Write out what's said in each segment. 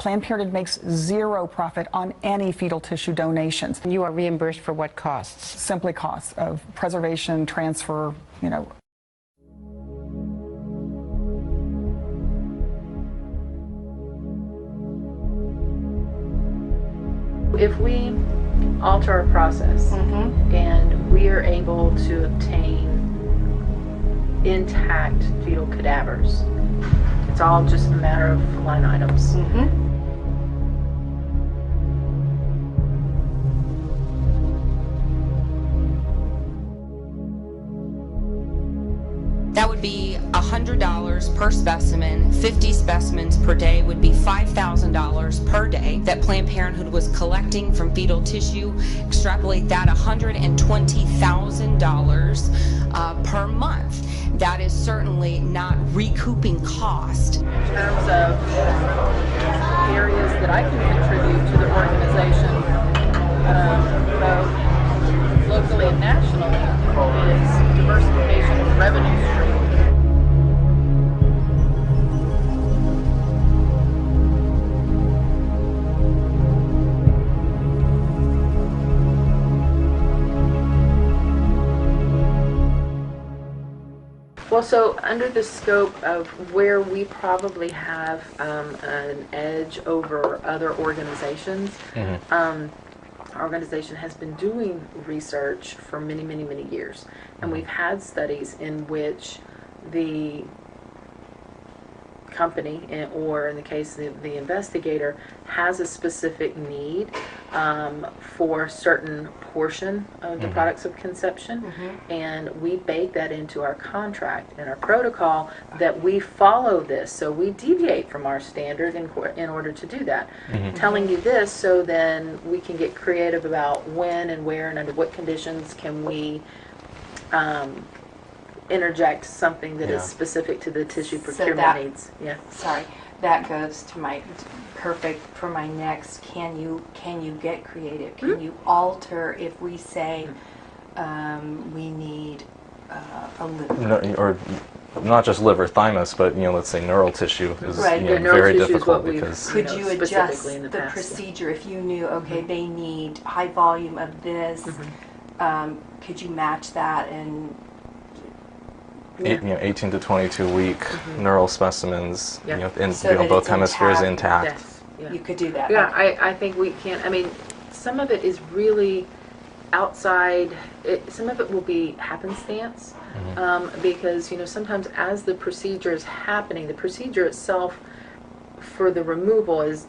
Planned Parenthood makes zero profit on any fetal tissue donations. You are reimbursed for what costs? Simply costs of preservation, transfer, you know. If we alter our process and we are able to obtain intact fetal cadavers, it's all just a matter of line items. That would be $100 per specimen. 50 specimens per day would be $5,000 per day that Planned Parenthood was collecting from fetal tissue. Extrapolate that, $120,000 per month. That is certainly not recouping cost. In terms of areas that I can contribute to the organization, both locally and nationally, is diversification of revenue streams. Well, so under the scope of where we probably have an edge over other organizations, our organization has been doing research for many, many, many years. And we've had studies in which the company, or in the case of the investigator, has a specific need for a certain portion of the products of conception, and we bake that into our contract and our protocol that we follow this. So we deviate from our standard in order to do that. Telling you this so then we can get creative about when and where and under what conditions can we interject something that is specific to the tissue procurement needs. Sorry, that goes to my perfect for my next. Can you get creative? Can you alter if we say we need a liver? Or not just liver, thymus, but let's say neural tissue is very difficult because. Could you adjust the procedure if you knew they need high volume of this? Could you match that and 18 to 22 week neural specimens, in so both hemispheres intact. Yes. You could do that. Yeah, I think we can. I mean, some of it is really outside. Some of it will be happenstance because sometimes as the procedure is happening, the procedure itself for the removal is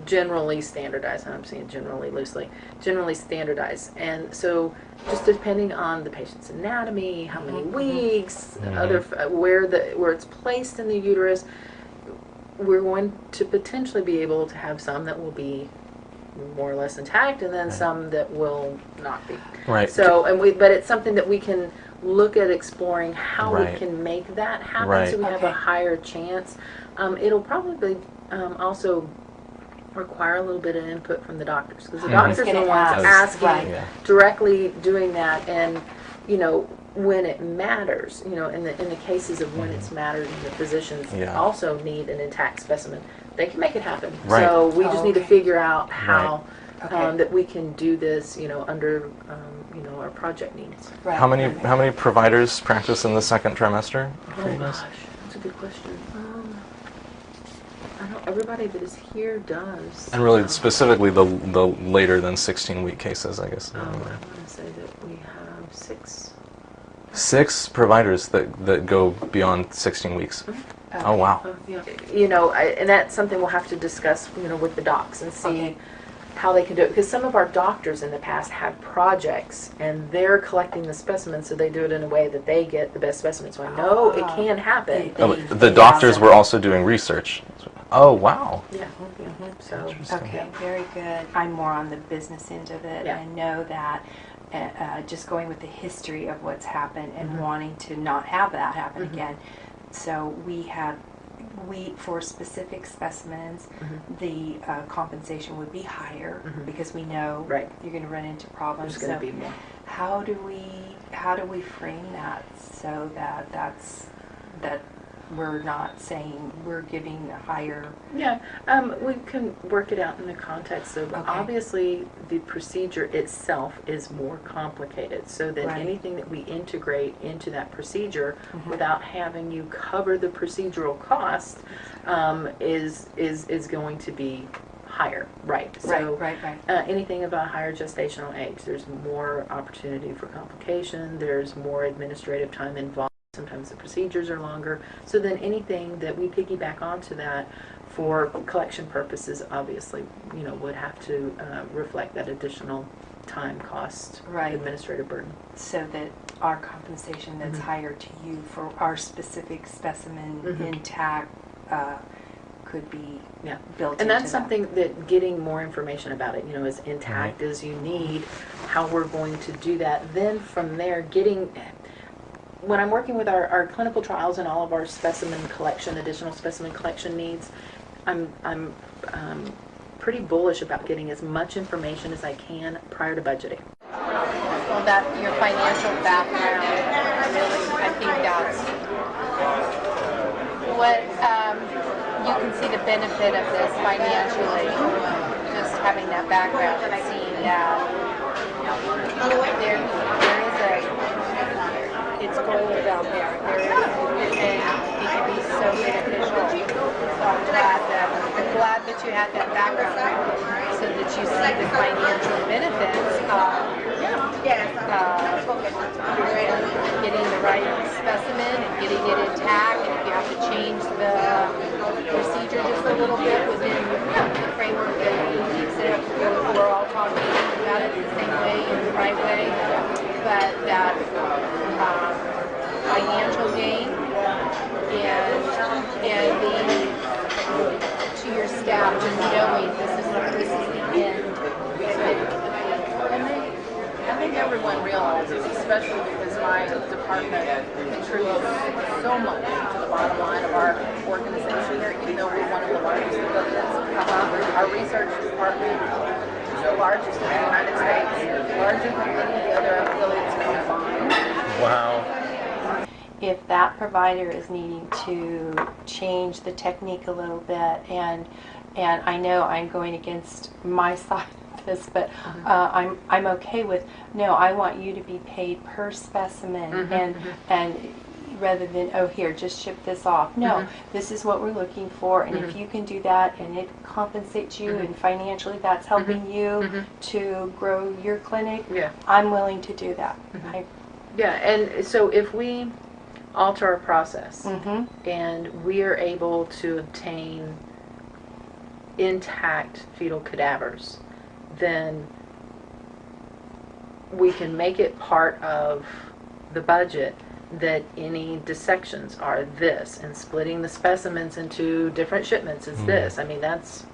generally standardized, and I'm saying generally loosely, generally standardized. And so just depending on the patient's anatomy, how many weeks, other where it's placed in the uterus, we're going to potentially be able to have some that will be more or less intact, and then some that will not be. Right. So, but it's something that we can look at exploring how we can make that happen, so we have a higher chance. It'll probably also require a little bit of input from the doctors, because the doctors are the ones asking, directly doing that, and when it matters, in the cases of when it's mattered, and the physicians also need an intact specimen, they can make it happen. So we just need to figure out how that we can do this, under our project needs. How many providers practice in the second trimester? Oh gosh, that's a good question. I know everybody that is here does. And really, specifically the later than 16-week cases, I guess. I want to say that we have 6. 6 providers that go beyond 16 weeks. Oh wow. And that's something we'll have to discuss, with the docs and see how they can do it. Because some of our doctors in the past have projects, and they're collecting the specimens, so they do it in a way that they get the best specimens. So I know it can happen. The doctors were also doing research. Oh wow. Yeah. So okay, very good. I'm more on the business end of it. I know that just going with the history of what's happened and wanting to not have that happen again. So for specific specimens, the compensation would be higher because we know you're going to run into problems. There's going to be more. How do we frame that so that we're not saying we're giving a higher... Yeah, we can work it out in the context of, obviously, the procedure itself is more complicated, so that anything that we integrate into that procedure without having you cover the procedural cost is going to be higher, right? So anything about higher gestational age, there's more opportunity for complication, there's more administrative time involved. Sometimes the procedures are longer. So then anything that we piggyback onto that for collection purposes, obviously, you know, would have to reflect that additional time, cost, administrative burden. So that our compensation that's higher to you for our specific specimen intact could be built and that's something that getting more information about it, you know, as intact as you need, how we're going to do that. Then from there, when I'm working with our clinical trials and all of our specimen collection, additional specimen collection needs, I'm pretty bullish about getting as much information as I can prior to budgeting. Well, that your financial background, really, I think that's what you can see the benefit of this financially, just having that background and seeing that there is it's gold out there. And it can be so beneficial. So I'm glad that you had that background so that you see the financial benefits of getting the right specimen and getting it intact. And if you have to change the procedure just a little bit within the framework that keeps it, we're all talking about it the same way, in the right way. But that financial gain and to your staff just knowing this is the end. I think everyone realizes, especially because my department contributes so much to the bottom line of our organization here, even though we're one of the largest affiliates. Our research department is the largest in the United States, larger than any of the other affiliates combined. Wow. If that provider is needing to change the technique a little bit, and I know I'm going against my side of this, but I'm okay with, no, I want you to be paid per specimen, and rather than, oh, here, just ship this off. No, this is what we're looking for, and if you can do that and it compensates you and financially that's helping you to grow your clinic, I'm willing to do that. And so if we alter our process and we are able to obtain intact fetal cadavers, then we can make it part of the budget that any dissections are this, and splitting the specimens into different shipments is this. I mean, it's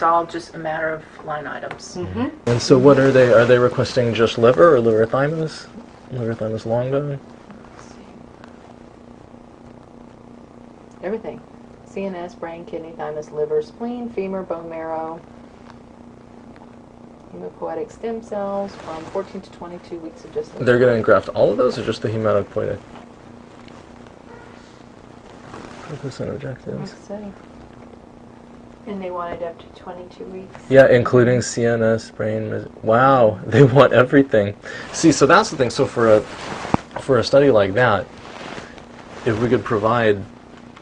all just a matter of line items. And so what are they? Are they requesting just liver or liver thymus? Liver thymus long bone? Everything. CNS, brain, kidney, thymus, liver, spleen, femur, bone marrow, hematopoietic stem cells from 14 to 22 weeks of gestation. They're going to engraft all of those or just the hematopoietic? Purpose and objectives. And they want it up to 22 weeks. Yeah, including CNS, brain. Wow, they want everything. See, so that's the thing. So for a study like that, if we could provide,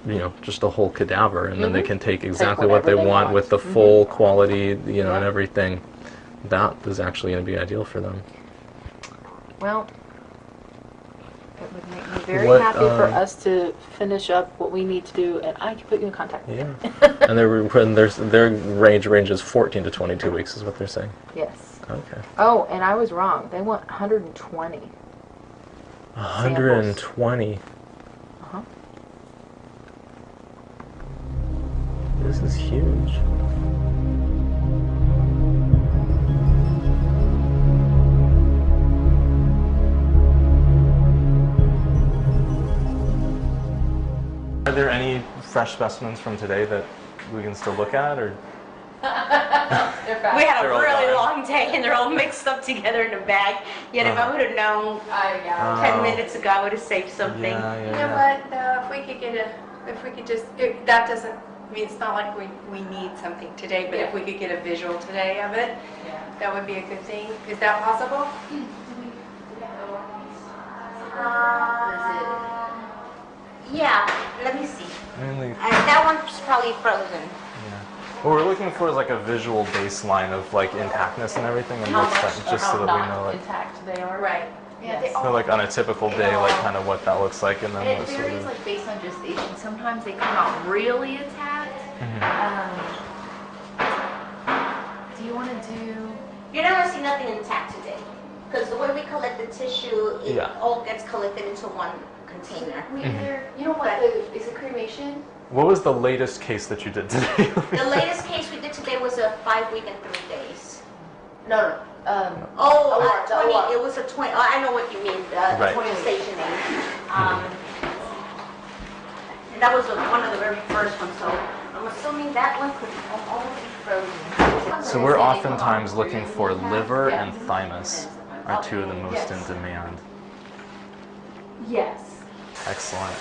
you know, just a whole cadaver, and then they can take exactly what they want with the full quality, you know, and everything, that is actually going to be ideal for them. Well, it would make me very happy for us to finish up what we need to do, and I can put you in contact with them. And their range ranges 14 to 22 weeks is what they're saying. Yes. Okay. Oh, and I was wrong. They want 120. 120. This is huge. Are there any fresh specimens from today that we can still look at, or? We had a really long day and they're all mixed up together in a bag. Yet if I would have known 10 minutes ago, I would have saved something. You know what, though, if we could get If we could just, that doesn't, I mean, it's not like we need something today, but if we could get a visual today of it, that would be a good thing. Is that possible? Yeah, let me see. Mainly, That one's probably frozen. yeah. What we're looking for is like a visual baseline of like intactness and everything, and what's that, just so that we know like, intact they are. Right. Yeah, they so all, like on a typical day, like kind of what that looks like, and then And what it sort varies of. like based on gestation. Sometimes they come out really attacked. Do you want to do? you're not gonna see nothing intact today. Because the way we collect the tissue, it all gets collected into one container. You know what? Is it cremation? What was the latest case that you did today? The latest case we did today was a 5-week and 3 days. No. Oh, Award, 20, award. it was a 20, oh, I know what you mean, the Right. 20 station age. And that was one of the very first ones, so I'm assuming that one could almost be frozen. So we're oftentimes looking for liver and thymus are two of the most in demand. Yes. Excellent.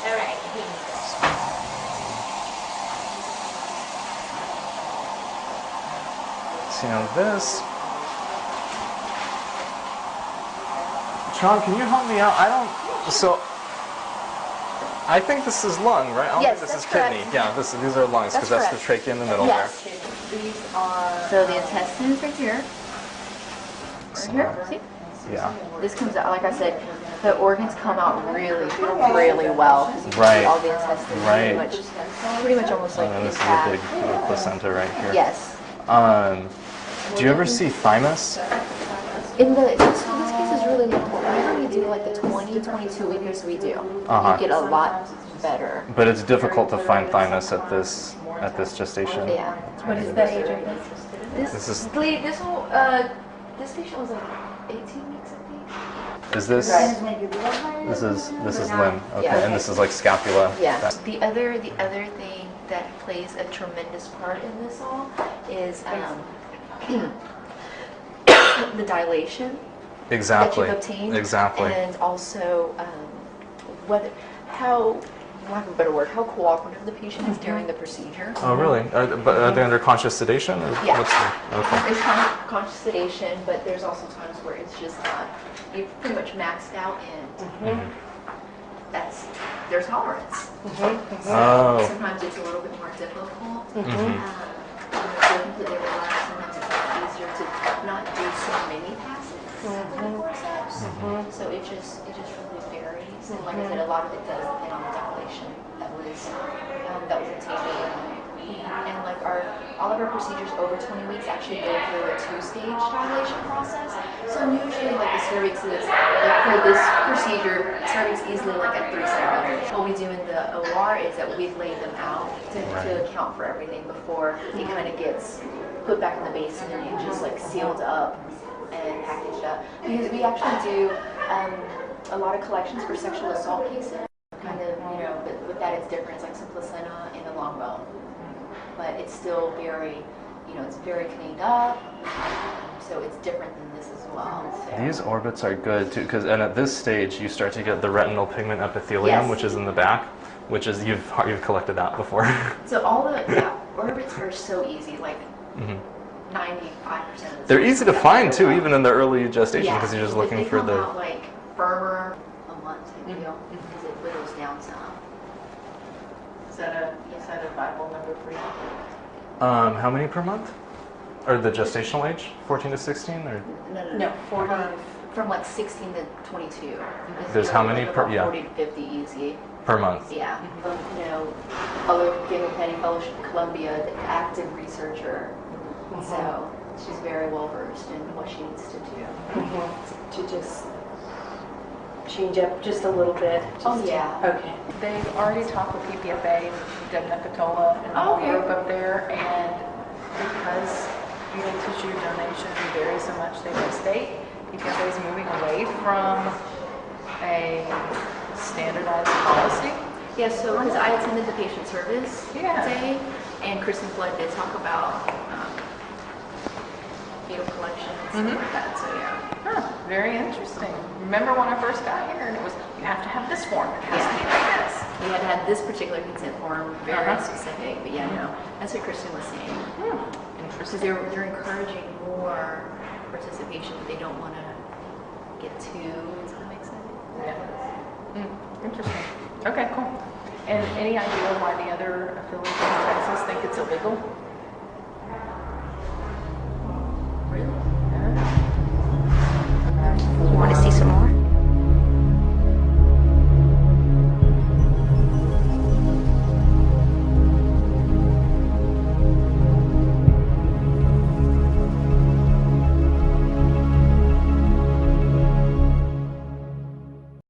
All right, here you go. See now this. Sean, can you help me out? I don't. So. I think this is lung, right? I don't Yes, think this is that's correct. kidney. Yeah, these are lungs because that's the trachea in the middle Yes. there. These are. So the intestine is right here. Right here. See? Yeah. This comes out, like I said, the organs come out really, really well. You can Right. see all the intestine Right. pretty much almost like And then this is a intact. big placenta right here. Yes. Do you ever see thymus? In this case is really important. Whenever we do like the 20, 22 weekers we do, you get a lot better. But it's difficult to find thymus at this gestation. Yeah. What is the age of this? This is. This patient was like 18 weeks, I think. Is this? This is limb. Okay, Yeah. and this is like scapula. Yeah. That- The other thing that plays a tremendous part in this all is the dilation Exactly. that you've obtained. Exactly. And also how, for lack of a better word, how cooperative the patient is during the procedure. Oh, really? But are they under conscious sedation? Or Yeah. Okay. There's kind of conscious sedation, but there's also times where it's just not. You've pretty much maxed out, and there's tolerance. Oh. Sometimes it's a little bit more difficult. To completely relax, sometimes it's easier to not do so many passes for the forceps. So it just really varies. And like I said, a lot of it does depend on the dilation that was obtained. And like all of our procedures over 20 weeks actually go through a 2-stage dilation process. So usually like the cervix is, like for this procedure, cervix easily like at 3 centimeters. What we do in the OR is that we lay them out to account for everything before it kind of gets put back in the basin and just like sealed up and packaged up. Because we actually do a lot of collections for sexual assault cases. Kind of, but with that it's different. It's like some placenta and the long bone. But it's still very, it's very cleaned up, so it's different than this as well. So. These orbits are good too, and at this stage you start to get the retinal pigment epithelium, Yes. which is in the back, which is you've collected that before. So all the orbits are so easy, like 95% of the They're easy to find too, even in the early gestation, because Yeah, you're just if looking they for come the. out like firmer a month type deal, because it whittles down some. Is that a Bible number for you? How many per month? Or the gestational age, 14 to 16, or No, 40 from like 16 to 22. There's how many per- yeah. 40 to 50 easy. per month? Yeah. Other Family Planning Fellowship in Columbia, the active researcher. So she's very well versed in what she needs to do. To just change up just a little bit. Okay. They've already talked with PPFA, Deborah Nucatola, and the whole group up there, and because fetal tissue donation varies so much state by state, PPFA is moving away from a standardized policy. Yeah, so because I attended the patient service Yeah. day, and Kristen Flood did talk about fetal collection and stuff like that. So yeah. Huh, very interesting. Remember when I first got here, and it was you have to have this form. It has to be like this. We had to have this particular consent form, very specific. But yeah, no, that's what Kristen was saying. Because they're encouraging more participation, but they don't want to get too. Does that make sense? Yeah. Interesting. Okay, cool. And any idea why the other affiliates in Texas think it's illegal?